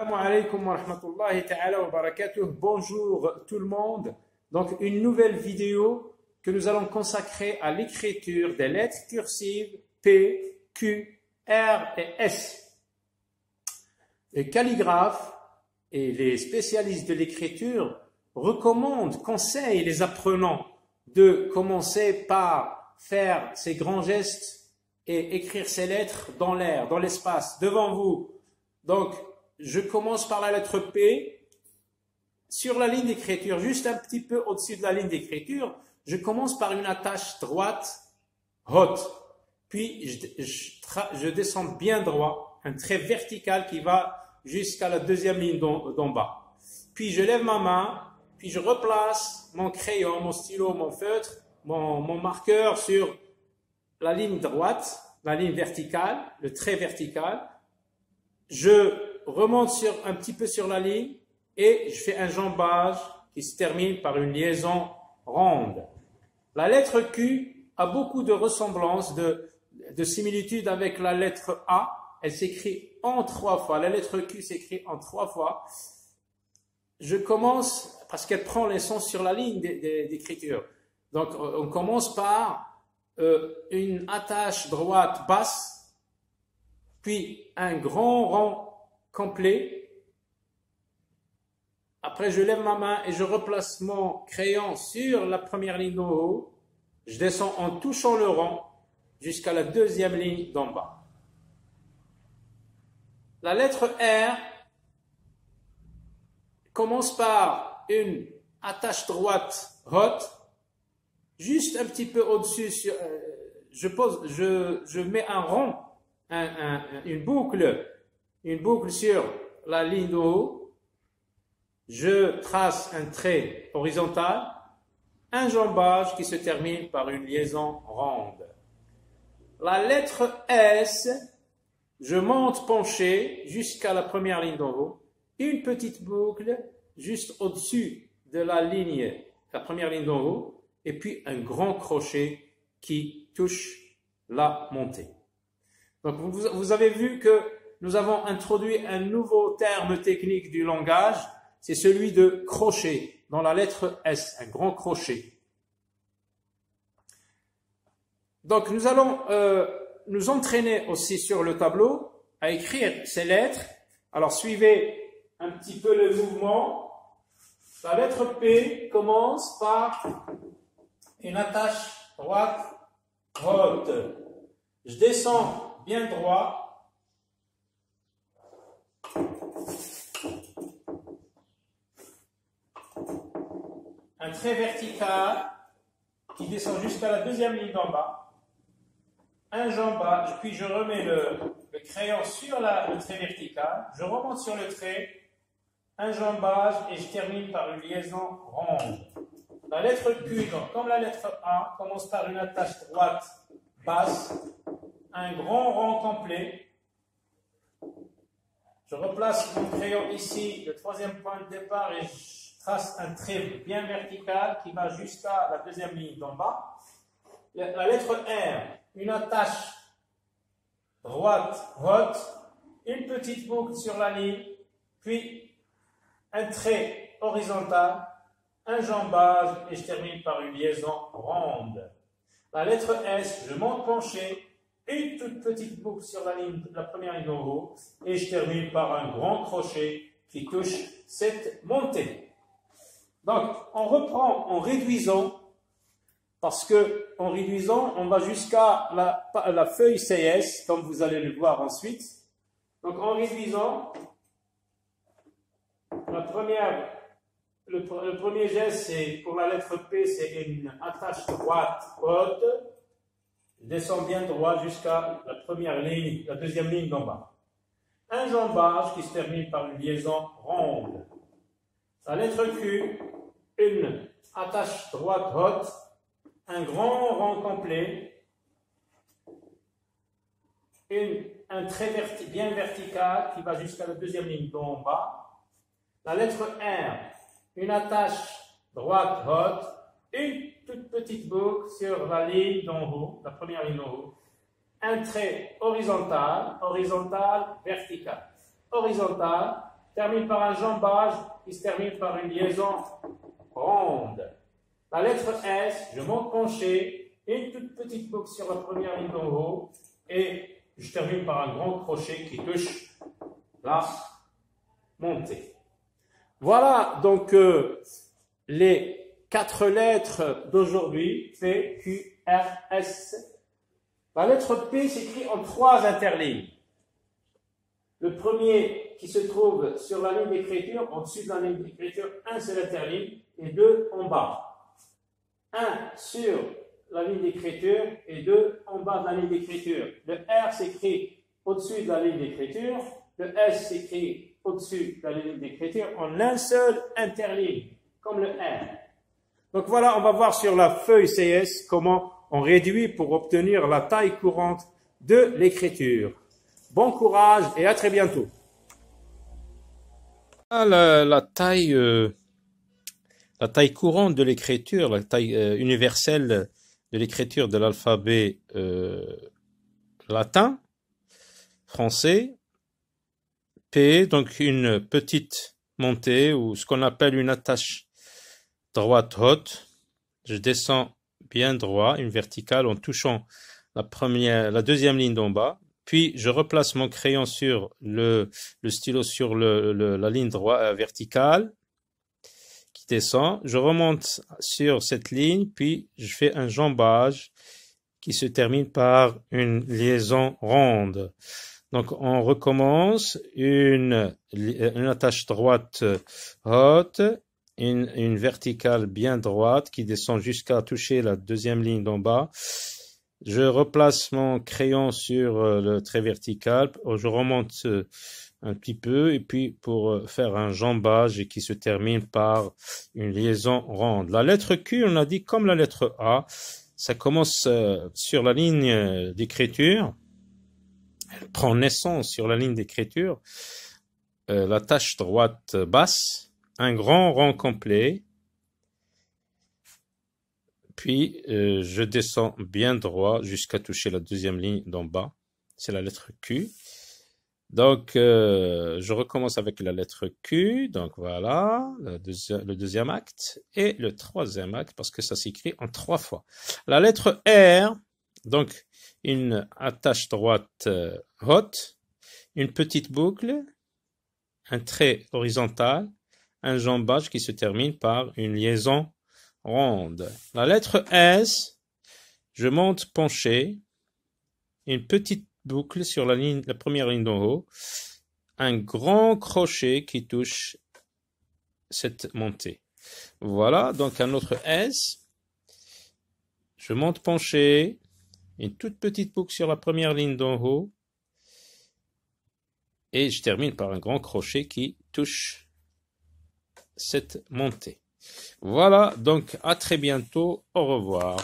Assalamu alaikum wa rahmatullahi ta'ala wa barakatuh. Bonjour tout le monde. Donc une nouvelle vidéo que nous allons consacrer à l'écriture des lettres cursives P, Q, R et S. Les calligraphes et les spécialistes de l'écriture recommandent, conseillent les apprenants de commencer par faire ces grands gestes et écrire ces lettres dans l'air, dans l'espace, devant vous. Donc, je commence par la lettre P. Sur la ligne d'écriture, juste un petit peu au-dessus de la ligne d'écriture, je commence par une attache droite haute. Puis, je descends bien droit, un trait vertical qui va jusqu'à la deuxième ligne d'en bas. Puis, je lève ma main, puis je replace mon crayon, mon stylo, mon feutre, mon marqueur sur la ligne droite, la ligne verticale, le trait vertical. Je remonte un petit peu sur la ligne et je fais un jambage qui se termine par une liaison ronde. La lettre Q a beaucoup de ressemblances, de similitudes avec la lettre A. Elle s'écrit en 3 fois. La lettre Q s'écrit en 3 fois. Je commence, parce qu'elle prend les sons sur la ligne d'écriture. Donc, on commence par une attache droite basse, puis un grand rond complet. Après, je lève ma main et je replace mon crayon sur la première ligne d'en haut. Je descends en touchant le rond jusqu'à la deuxième ligne d'en bas. La lettre R commence par une attache droite haute, juste un petit peu au-dessus. Je mets un rond, une boucle sur la ligne d'en haut. Je trace un trait horizontal, un jambage qui se termine par une liaison ronde. La lettre S, je monte penché jusqu'à la première ligne d'en haut, une petite boucle juste au-dessus de la première ligne d'en haut, et puis un grand crochet qui touche la montée. Donc vous avez vu que nous avons introduit un nouveau terme technique du langage, c'est celui de crochet, dans la lettre S, un grand crochet. Donc nous allons nous entraîner aussi sur le tableau à écrire ces lettres. Alors suivez un petit peu le mouvement. La lettre P commence par une attache droite haute. Je descends bien droit. Un trait vertical qui descend jusqu'à la deuxième ligne d'en bas. Un jambage, puis je remets le crayon sur le trait vertical. Je remonte sur le trait. Un jambage et je termine par une liaison ronde. La lettre Q, donc, comme la lettre A, commence par une attache droite basse. Un grand rond complet. Je replace mon crayon ici, le troisième point de départ, et je trace un trait bien vertical qui va jusqu'à la deuxième ligne d'en bas. La lettre R, une attache droite haute, une petite boucle sur la ligne, puis un trait horizontal, un jambage, et je termine par une liaison ronde. La lettre S, je monte penché, une toute petite boucle sur la première ligne d'en haut, et je termine par un grand crochet qui touche cette montée. Donc, on reprend en réduisant, parce que en réduisant, on va jusqu'à la feuille CS, comme vous allez le voir ensuite. Donc, en réduisant, le premier geste, c'est pour la lettre P, c'est une attache droite haute. Je descends bien droit jusqu'à la première ligne, la deuxième ligne d'en bas. Un jambage qui se termine par une liaison ronde. La lettre Q, une attache droite haute, un grand rond complet, un trait bien vertical qui va jusqu'à la deuxième ligne d'en bas. La lettre R, une attache droite haute, une toute petite boucle sur la ligne d'en haut, la première ligne d'en haut. Un trait horizontal, vertical. Horizontal, termine par un jambage qui se termine par une liaison ronde. La lettre S, je monte penché, une toute petite boucle sur la première ligne d'en haut et je termine par un grand crochet qui touche la montée. Voilà donc les 4 lettres d'aujourd'hui, P, Q, R, S. La lettre P s'écrit en 3 interlignes. Le premier qui se trouve sur la ligne d'écriture, au-dessus de la ligne d'écriture, un seul interligne et 2 en bas. 1 sur la ligne d'écriture et 2 en bas de la ligne d'écriture. Le R s'écrit au-dessus de la ligne d'écriture, le S s'écrit au-dessus de la ligne d'écriture en un seul interligne, comme le R. Donc voilà, on va voir sur la feuille CS comment on réduit pour obtenir la taille courante de l'écriture. Bon courage et à très bientôt. La taille courante de l'écriture, la taille universelle de l'écriture de l'alphabet latin, français, P, donc une petite montée ou ce qu'on appelle une attache droite haute. Je descends bien droit, une verticale en touchant la deuxième ligne d'en bas. Puis je replace mon crayon sur le stylo sur la ligne droite verticale qui descend. Je remonte sur cette ligne, puis je fais un jambage qui se termine par une liaison ronde. Donc on recommence une attache droite haute, une verticale bien droite qui descend jusqu'à toucher la deuxième ligne d'en bas. Je replace mon crayon sur le trait vertical, je remonte un petit peu et puis pour faire un jambage qui se termine par une liaison ronde. La lettre Q, on a dit comme la lettre A, ça commence sur la ligne d'écriture, elle prend naissance sur la ligne d'écriture, l'attache droite basse, un grand rond complet, puis je descends bien droit jusqu'à toucher la deuxième ligne d'en bas, c'est la lettre Q. Donc je recommence avec la lettre Q, donc voilà, le deuxième acte, et le troisième acte, parce que ça s'écrit en 3 fois. La lettre R, donc une attache droite haute, une petite boucle, un trait horizontal, un jambage qui se termine par une liaison ronde. La lettre S, je monte penché, une petite boucle sur la première ligne d'en haut, un grand crochet qui touche cette montée. Voilà, donc un autre S, je monte penché, une toute petite boucle sur la première ligne d'en haut, et je termine par un grand crochet qui touche cette montée. Voilà, donc à très bientôt, au revoir.